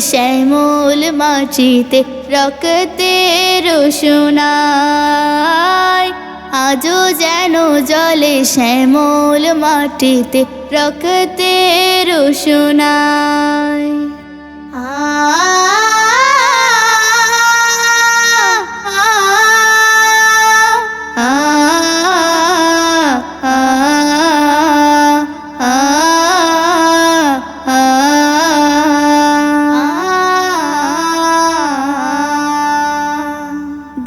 শ্যামল মাটিতে রক্তের সোনায়। আজও যেন জ্বলে শ্যামল মাটিতে রক্তের সোনায়।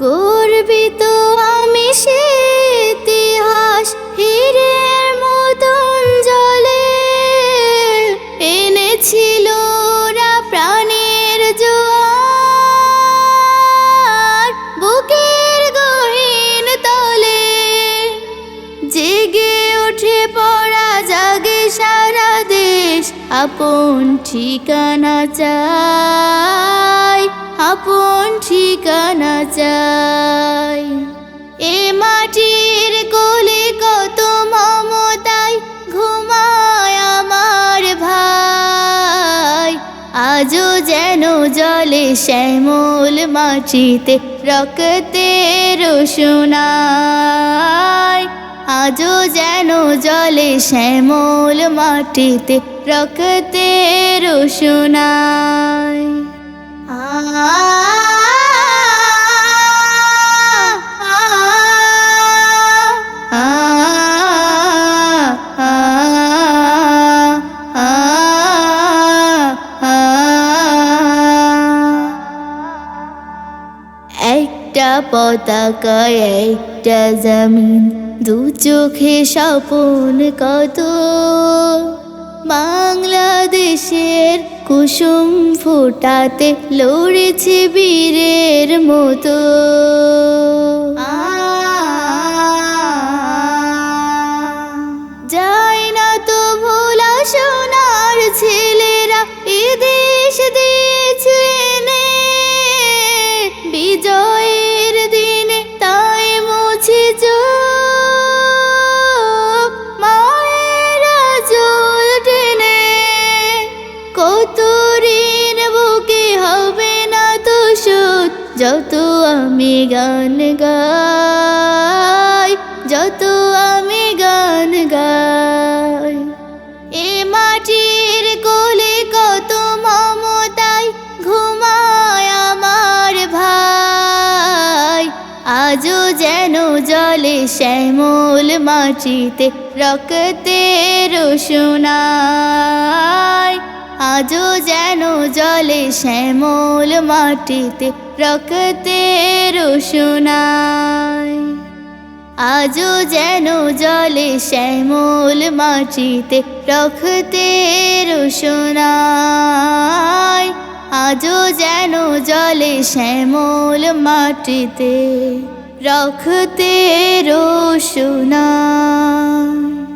গর্বিত আমি সে ইতিহাস হীরের মতন জলে এনেছিল ওরা প্রাণের জোয়ার বুকের গহীন তলে। জেগে ওঠে পড়া জাগে সারা দেশ, আপন ঠিকানা চাই, আপন ঠিকানা চাই। এ মাটির কোলে কত মমতায় ঘুমায় আমার ভাই। আজও যেন জ্বলে শ্যামল মাটিতে রক্তের সোনায়। আজও যেন জ্বলে শ্যামল মাটিতে রক্তের সোনায়। একটা পতাকা একটা জমিন, দু চোখে স্বপন কত। বাংলাদেশের কুসুম ফোটাতে লড়েছে বীরের মতো। যায় না তো ভোলা সোনার ছেলেরা এ দেশ দিয়েছে এনে। বিজয়ের দিনে তাই মুছে চোখ মায়েরা জল টেনে। কত ঋণ বুকে হবে না তো শোধ, যত আমি গান গাই, যত আমি গান গাই। এ মাটির কোলে কত মমতায় ঘুমায় আমার ভাই। আজও যেন জ্বলে শ্যামল মাটিতে রক্তের সোনায়। আজও যেন জ্বলে শ্যামল মাটিতে রক্তের সোনায়। আজও যেন জ্বলে শ্যামল মাটিতে রক্তের সোনায়। আজও যেন জ্বলে শ্যামল মাটিতে রক্তের সোনায়।